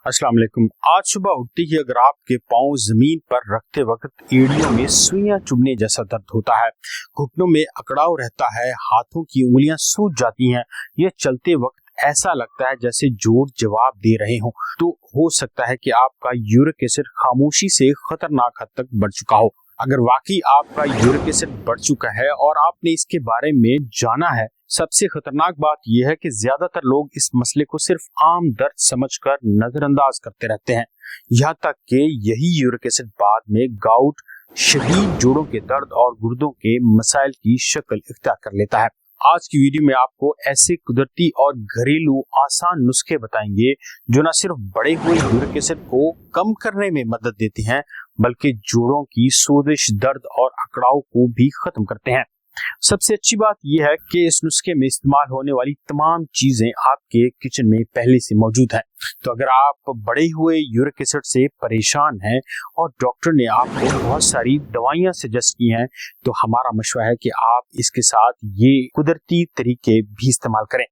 अस्सलाम वालेकुम। आज सुबह उठते ही अगर आपके पाँव जमीन पर रखते वक्त एड़ियों में सुइयां चुभने जैसा दर्द होता है, घुटनों में अकड़ाव रहता है, हाथों की उंगलियां सूज जाती हैं, यह चलते वक्त ऐसा लगता है जैसे जोर जवाब दे रहे हों, तो हो सकता है कि आपका यूरिक एसिड खामोशी से खतरनाक हद तक बढ़ चुका हो। अगर वाकई आपका यूरिक एसिड बढ़ चुका है और आपने इसके बारे में जाना है, सबसे खतरनाक बात यह है कि ज्यादातर लोग इस मसले को सिर्फ आम दर्द समझकर नजरअंदाज करते रहते हैं, यहाँ तक कि यही यूरिक एसिड बाद में गाउट, शदीद जोड़ों के दर्द और गुर्दों के मसाइल की शक्ल इख्तियार कर लेता है। आज की वीडियो में आपको ऐसे कुदरती और घरेलू आसान नुस्खे बताएंगे जो न सिर्फ बढ़े हुए यूरिक एसिड को कम करने में मदद देते हैं, बल्कि जोड़ों की सोजिश, दर्द और अकड़ाव को भी खत्म करते हैं। सबसे अच्छी बात यह है कि इस नुस्खे में इस्तेमाल होने वाली तमाम चीजें आपके किचन में पहले से मौजूद हैं। तो अगर आप बढ़े हुए यूरिक एसिड से परेशान हैं और डॉक्टर ने आपको बहुत सारी दवाइयां सजेस्ट की हैं, तो हमारा मशवरा है कि आप इसके साथ ये कुदरती तरीके भी इस्तेमाल करें।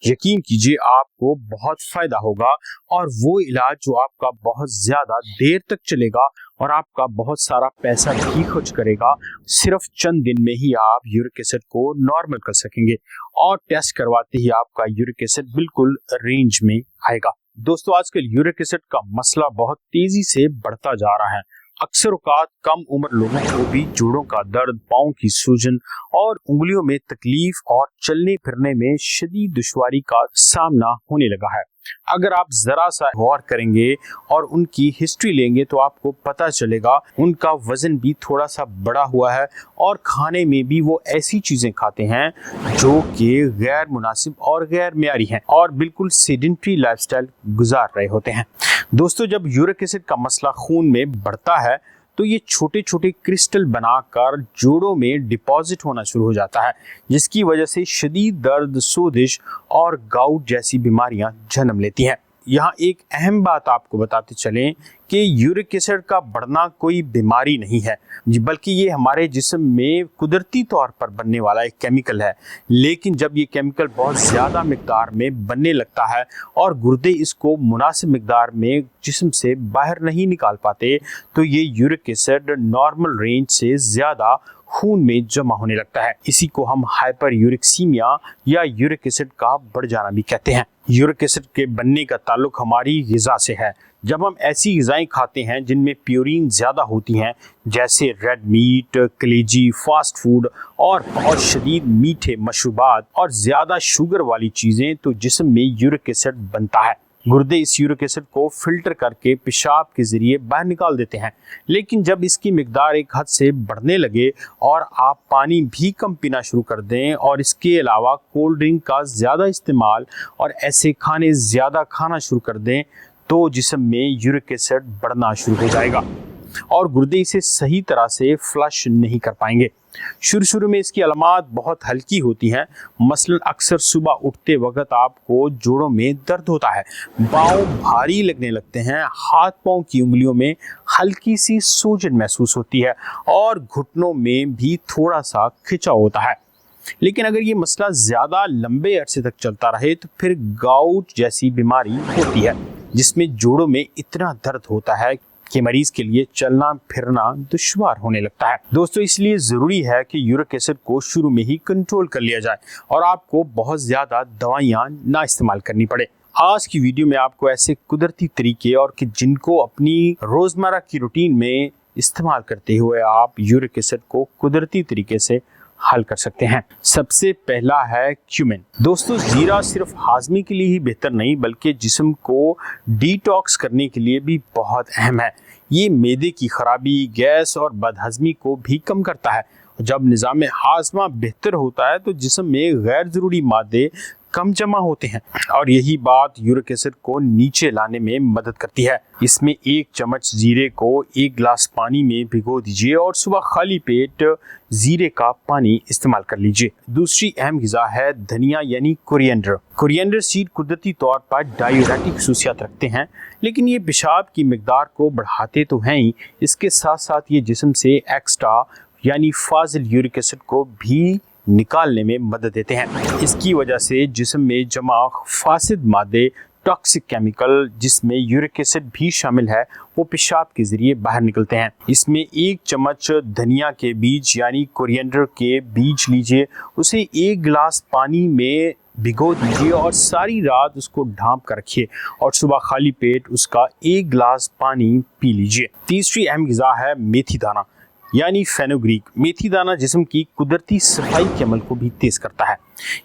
यकीन कीजिए आपको बहुत फायदा होगा और वो इलाज जो आपका बहुत ज्यादा देर तक चलेगा और आपका बहुत सारा पैसा भी खर्च करेगा, सिर्फ चंद दिन में ही आप यूरिक एसिड को नॉर्मल कर सकेंगे और टेस्ट करवाते ही आपका यूरिक एसिड बिल्कुल रेंज में आएगा। दोस्तों, आजकल यूरिक एसिड का मसला बहुत तेजी से बढ़ता जा रहा है। अक्सर औकात कम उम्र लोगों को भी जोड़ों का दर्द, पाँव की सूजन और उंगलियों में तकलीफ और चलने फिरने में शदीद दुश्वारी का सामना होने लगा है। अगर आप जरा सा गौर करेंगे और उनकी हिस्ट्री लेंगे तो आपको पता चलेगा उनका वजन भी थोड़ा सा बढ़ा हुआ है और खाने में भी वो ऐसी चीजें खाते हैं जो कि गैर मुनासिब और गैर मियारी हैं और बिल्कुल सेडेंटरी लाइफस्टाइल गुजार रहे होते हैं। दोस्तों, जब यूरिक एसिड का मसला खून में बढ़ता है तो ये छोटे छोटे क्रिस्टल बनाकर जोड़ों में डिपॉजिट होना शुरू हो जाता है, जिसकी वजह से शदीद दर्द, सोजिश और गाउट जैसी बीमारियां जन्म लेती हैं। यहाँ एक अहम बात आपको बताते चलें कि यूरिक एसिड का बढ़ना कोई बीमारी नहीं है, बल्कि ये हमारे जिस्म में कुदरती तौर पर बनने वाला एक केमिकल है। लेकिन जब ये केमिकल बहुत ज़्यादा मिकदार में बनने लगता है और गुर्दे इसको मुनासिब मिकदार में जिस्म से बाहर नहीं निकाल पाते, तो ये यूरिक एसिड नॉर्मल रेंज से ज़्यादा खून में जमा होने लगता है। इसी को हम हाइपर यूरिकसीमिया या यूरिक एसिड का बढ़ जाना भी कहते हैं। यूरिक एसिड के बनने का ताल्लुक हमारी ग़िज़ा से है। जब हम ऐसी ग़िज़ाएं खाते हैं जिनमें प्योरीन ज़्यादा होती हैं, जैसे रेड मीट, कलेजी, फास्ट फूड और बहुत शदीद मीठे मशरूबात और ज़्यादा शुगर वाली चीज़ें, तो जिस्म में यूरिक एसिड बनता है। गुर्दे इस यूरिक एसिड को फिल्टर करके पेशाब के ज़रिए बाहर निकाल देते हैं। लेकिन जब इसकी मिकदार एक हद से बढ़ने लगे और आप पानी भी कम पीना शुरू कर दें और इसके अलावा कोल्ड ड्रिंक का ज़्यादा इस्तेमाल और ऐसे खाने ज़्यादा खाना शुरू कर दें, तो जिस्म में यूरिक एसिड बढ़ना शुरू हो जाएगा और गुर्दे इसे सही तरह से फ्लश नहीं कर पाएंगे। शुरू में इसकी अलामात बहुत हल्की होती हैं। मसलन अक्सर सुबह उठते वक्त आपको जोड़ों में दर्द होता है, पाँव भारी लगने लगते हैं, हाथ पाँव की उंगलियों में हल्की सी सूजन महसूस होती है और घुटनों में भी थोड़ा सा खिंचाव होता है। लेकिन अगर ये मसला ज़्यादा लंबे अरसे तक चलता रहे तो फिर गाउट जैसी बीमारी होती है, जिसमें जोड़ों में इतना दर्द होता है कि मरीज के लिए चलना फिरना दुश्वार होने लगता है। दोस्तों, इसलिए ज़रूरी है कि यूरिक एसिड को शुरू में ही कंट्रोल कर लिया जाए और आपको बहुत ज़्यादा दवाइयाँ ना इस्तेमाल करनी पड़े। आज की वीडियो में आपको ऐसे कुदरती तरीके और कि जिनको अपनी रोज़मर्रा की रूटीन में इस्तेमाल करते हुए आप यूरिक एसिड को कुदरती तरीके से हल कर सकते हैं। सबसे पहला है क्यूमिन। दोस्तों, जीरा सिर्फ हाजमे के लिए ही बेहतर नहीं, बल्कि जिस्म को डिटॉक्स करने के लिए भी बहुत अहम है। ये मैदे की खराबी, गैस और बदहजमी को भी कम करता है। जब निज़ाम हाजमा बेहतर होता है तो जिस्म में गैर ज़रूरी मादे कम जमा होते हैं और यही बात यूरिक एसिड को नीचे लाने में मदद करती है। इसमें 1 चम्मच जीरे को 1 गिलास पानी में भिगो दीजिए और सुबह खाली पेट जीरे का पानी इस्तेमाल कर लीजिए। दूसरी अहम ग़िज़ा है धनिया यानी कोरिएंडर। कोरिएंडर सीड कुदरती तौर पर डायूरेटिक खसूसियात रखते हैं, लेकिन ये पेशाब की मिकदार को बढ़ाते तो हैं ही, इसके साथ साथ ये जिस्म से एक्स्ट्रा यानी फाजिल यूरिक एसिड को भी निकालने में मदद देते हैं। इसकी वजह से जिस्म में जमा फासिद मादे टॉक्सिक केमिकल जिसमें यूरिक एसिड भी शामिल है वो पेशाब के जरिए बाहर निकलते हैं। इसमें 1 चम्मच धनिया के बीज यानी कोरिएंडर के बीज लीजिए, उसे 1 गिलास पानी में भिगो दीजिए और सारी रात उसको ढांप कर रखिए और सुबह खाली पेट उसका 1 गिलास पानी पी लीजिए। तीसरी अहम ग़िज़ा है मेथी दाना यानी फेनुग्रीक। मेथी दाना जिस्म की कुदरती सफाई के अमल को भी तेज करता है।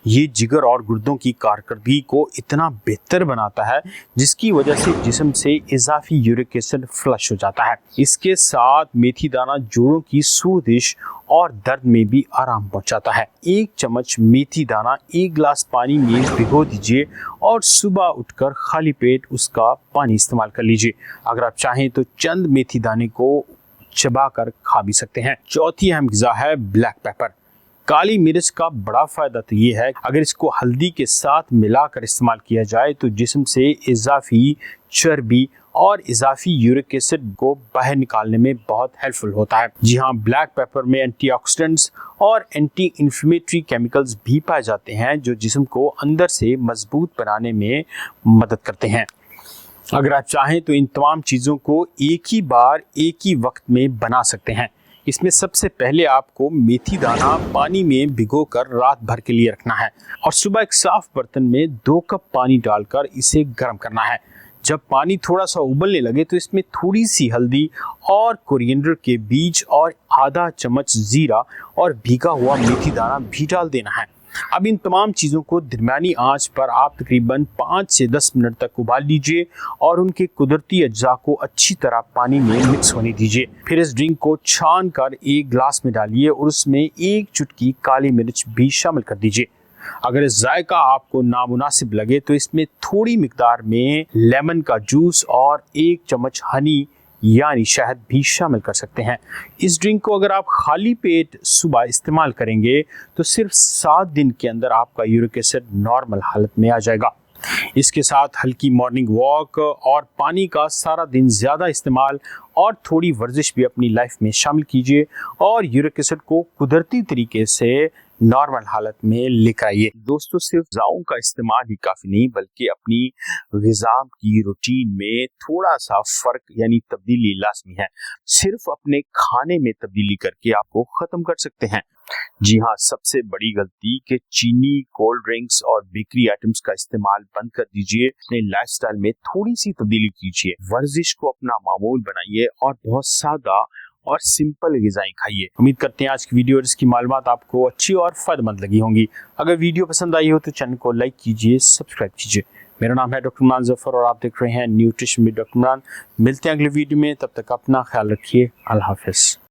ये जिगर और गुर्दों की कारकर्दगी को इतना बेहतर बनाता है जिसकी वजह से जिस्म से इजाफी यूरिक एसिड फ्लश हो जाता है। इसके साथ मेथी दाना जोड़ों की सूदिश और दर्द में भी आराम पहुंचाता है। 1 चम्मच मेथी दाना 1 गिलास पानी में भिगो दीजिए और सुबह उठकर खाली पेट उसका पानी इस्तेमाल कर लीजिए। अगर आप चाहें तो चंद मेथी दाने को चबा कर खा भी सकते हैं। चौथी अहम ग़िज़ा है ब्लैक पेपर। काली मिर्च का बड़ा फ़ायदा तो ये है, अगर इसको हल्दी के साथ मिलाकर इस्तेमाल किया जाए तो जिस्म से इजाफी चर्बी और इजाफी यूरिक एसिड को बाहर निकालने में बहुत हेल्पफुल होता है। जी हाँ, ब्लैक पेपर में एंटीऑक्सीडेंट्स और एंटी इन्फ्लेमेटरी केमिकल्स भी पाए जाते हैं जो जिस्म को अंदर से मजबूत बनाने में मदद करते हैं। अगर आप चाहें तो इन तमाम चीज़ों को एक ही बार एक ही वक्त में बना सकते हैं। इसमें सबसे पहले आपको मेथी दाना पानी में भिगोकर रात भर के लिए रखना है और सुबह एक साफ बर्तन में 2 कप पानी डालकर इसे गर्म करना है। जब पानी थोड़ा सा उबलने लगे तो इसमें थोड़ी सी हल्दी और कोरिएंडर के बीज और आधा चम्मच जीरा और भीगा हुआ मेथी दाना भी डाल देना है। अब इन तमाम चीज़ों को दरमियानी आंच पर आप तकरीबन 5 से 10 मिनट तक उबाल लीजिए और उनके कुदरती अज्जा को अच्छी तरह पानी में मिक्स होने दीजिए। फिर इस ड्रिंक को छान कर 1 गिलास में डालिए और उसमें 1 चुटकी काली मिर्च भी शामिल कर दीजिए। अगर जायका आपको नामुनासिब लगे तो इसमें थोड़ी मिकदार में लेमन का जूस और 1 चम्मच हनी यानी शहद भी शामिल कर सकते हैं। इस ड्रिंक को अगर आप खाली पेट सुबह इस्तेमाल करेंगे तो सिर्फ 7 दिन के अंदर आपका यूरिक एसिड नॉर्मल हालत में आ जाएगा। इसके साथ हल्की मॉर्निंग वॉक और पानी का सारा दिन ज़्यादा इस्तेमाल और थोड़ी वर्जिश भी अपनी लाइफ में शामिल कीजिए और यूरिक एसिड को कुदरती तरीके से नॉर्मल हालत में लेकर आइए। दोस्तों, सिर्फ ग़िज़ाओं का इस्तेमाल ही काफ़ी नहीं बल्कि अपनी ग़िज़ा की रूटीन में थोड़ा सा फ़र्क यानी तब्दीली लाज़मी है। सिर्फ अपने खाने में तब्दीली करके आपको ख़त्म कर सकते हैं। जी हाँ, सबसे बड़ी गलती कि चीनी, कोल्ड ड्रिंक्स और बेकरी आइटम्स का इस्तेमाल बंद कर दीजिए। अपने लाइफस्टाइल में थोड़ी सी तब्दीली कीजिए, वर्जिश को अपना मामूल बनाइए और बहुत सादा और सिंपल ग़िज़ाएं खाइए। उम्मीद करते हैं आज की वीडियो और इसकी मालूमात आपको अच्छी और फ़ायदेमंद लगी होंगी। अगर वीडियो पसंद आई हो तो चैनल को लाइक कीजिए, सब्सक्राइब कीजिए। मेरा नाम है डॉक्टर इमरान जफर और आप देख रहे हैं न्यूट्रिशन विद डॉक्टर इमरान। मिलते हैं अगले वीडियो में, तब तक अपना ख्याल रखिए। अल्लाह हाफ़िज़।